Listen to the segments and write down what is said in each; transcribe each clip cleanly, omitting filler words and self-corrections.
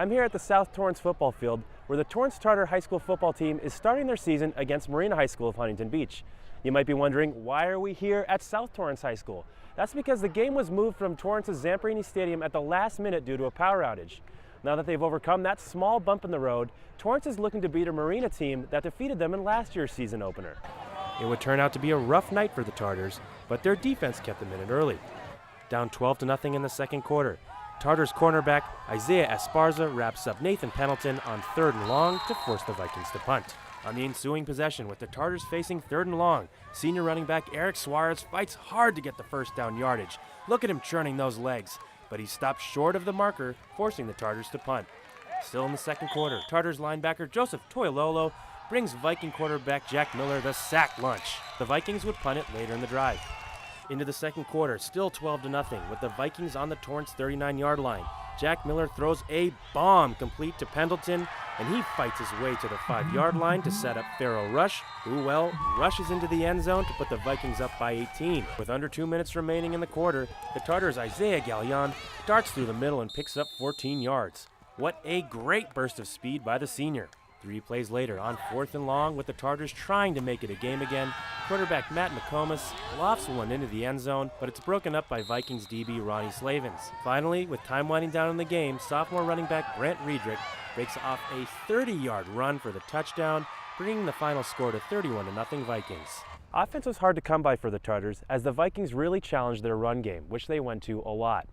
I'm here at the South Torrance football field where the Torrance Charter High School football team is starting their season against Marina High School of Huntington Beach. You might be wondering, why are we here at South Torrance High School? That's because the game was moved from Torrance's Zamperini Stadium at the last minute due to a power outage. Now that they've overcome that small bump in the road, Torrance is looking to beat a Marina team that defeated them in last year's season opener. It would turn out to be a rough night for the Tartars, but their defense kept them in it early. Down 12-0 in the second quarter, Tartars cornerback Isaiah Esparza wraps up Nathan Pendleton on 3rd and long to force the Vikings to punt. On the ensuing possession, with the Tartars facing 3rd and long, senior running back Eric Suarez fights hard to get the first down yardage. Look at him churning those legs, but he stops short of the marker, forcing the Tartars to punt. Still in the second quarter, Tartars linebacker Joseph Toilolo brings Viking quarterback Jack Miller the sack lunch. The Vikings would punt it later in the drive. Into the second quarter, still 12-0, with the Vikings on the Torrance 39-yard line. Jack Miller throws a bomb complete to Pendleton, and he fights his way to the 5-yard line to set up Farrell Rush, who, rushes into the end zone to put the Vikings up by 18. With under 2 minutes remaining in the quarter, the Tartars' Isaiah Gallion darts through the middle and picks up 14 yards. What a great burst of speed by the senior. 3 plays later, on 4th and long, with the Tartars trying to make it a game again, quarterback Matt McComas lofts one into the end zone, but it's broken up by Vikings DB Ronnie Slavens. Finally, with time winding down in the game, sophomore running back Brent Riedrich breaks off a 30-yard run for the touchdown, bringing the final score to 31-0 Vikings. Offense was hard to come by for the Tartars, as the Vikings really challenged their run game, which they went to a lot.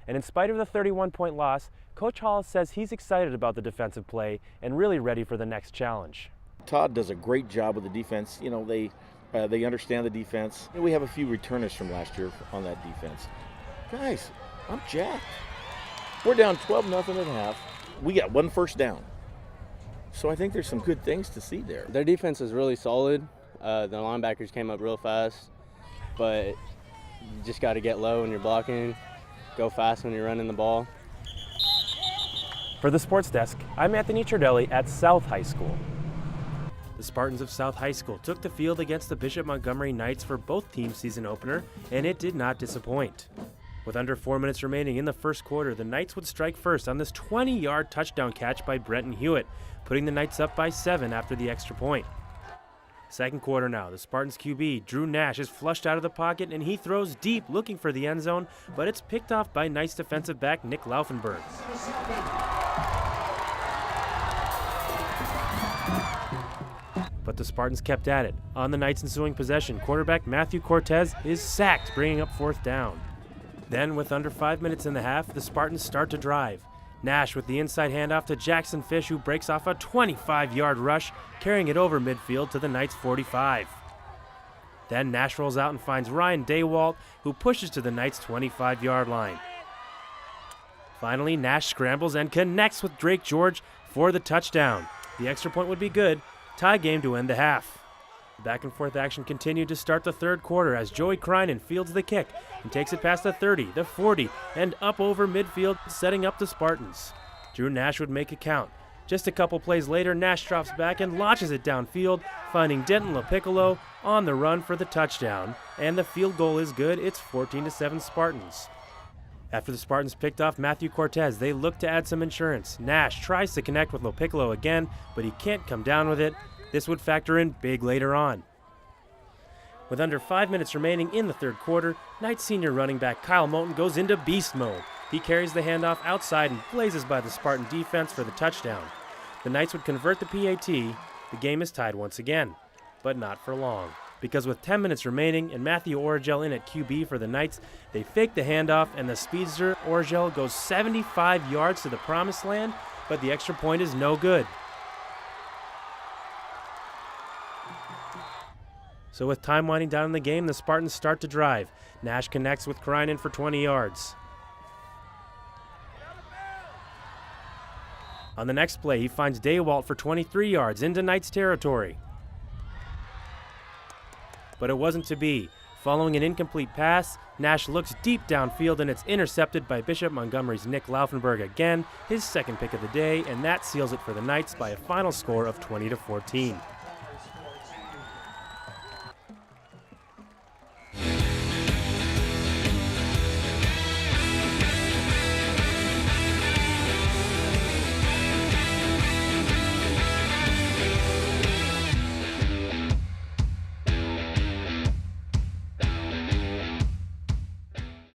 And in spite of the 31-point loss, Coach Hall says he's excited about the defensive play and really ready for the next challenge. Todd does a great job with the defense. You know, they understand the defense. We have a few returners from last year on that defense. Guys, I'm jacked. We're down 12-0 at half. We got 1 first down. So I think there's some good things to see there. Their defense is really solid. The linebackers came up real fast, but you just got to get low when you're blocking, go fast when you're running the ball. For the Sports Desk, I'm Anthony Tridelli at South High School. The Spartans of South High School took the field against the Bishop Montgomery Knights for both teams' season opener, and it did not disappoint. With under 4 minutes remaining in the first quarter, the Knights would strike first on this 20-yard touchdown catch by Brenton Hewitt, putting the Knights up by 7 after the extra point. Second quarter now, the Spartans QB, Drew Nash, is flushed out of the pocket and he throws deep looking for the end zone, but it's picked off by Knights defensive back Nick Laufenberg. But the Spartans kept at it. On the Knights' ensuing possession, quarterback Matthew Cortez is sacked, bringing up 4th down. Then, with under 5 minutes in the half, the Spartans start to drive. Nash with the inside handoff to Jackson Fish, who breaks off a 25-yard rush, carrying it over midfield to the Knights' 45. Then Nash rolls out and finds Ryan Daywalt, who pushes to the Knights' 25-yard line. Finally, Nash scrambles and connects with Drake George for the touchdown. The extra point would be good. Tie game to end the half. Back and forth action continued to start the third quarter as Joey Kreinen fields the kick and takes it past the 30, the 40, and up over midfield, setting up the Spartans. Drew Nash would make it count. Just a couple plays later, Nash drops back and launches it downfield, finding Denton LaPiccolo on the run for the touchdown, and the field goal is good. It's 14-7 Spartans. After the Spartans picked off Matthew Cortez, they look to add some insurance. Nash tries to connect with LaPiccolo again, but he can't come down with it. This would factor in big later on. With under 5 minutes remaining in the third quarter, Knights senior running back Kyle Moulton goes into beast mode. He carries the handoff outside and blazes by the Spartan defense for the touchdown. The Knights would convert the PAT. The game is tied once again, but not for long. Because with 10 minutes remaining and Matthew Origel in at QB for the Knights, they fake the handoff and the speedster Origel goes 75 yards to the promised land, but the extra point is no good. So with time winding down in the game, the Spartans start to drive. Nash connects with Kreinen for 20 yards. On the next play, he finds Daywalt for 23 yards into Knights territory. But it wasn't to be. Following an incomplete pass, Nash looks deep downfield and it's intercepted by Bishop Montgomery's Nick Laufenberg again, his second pick of the day, and that seals it for the Knights by a final score of 20-14.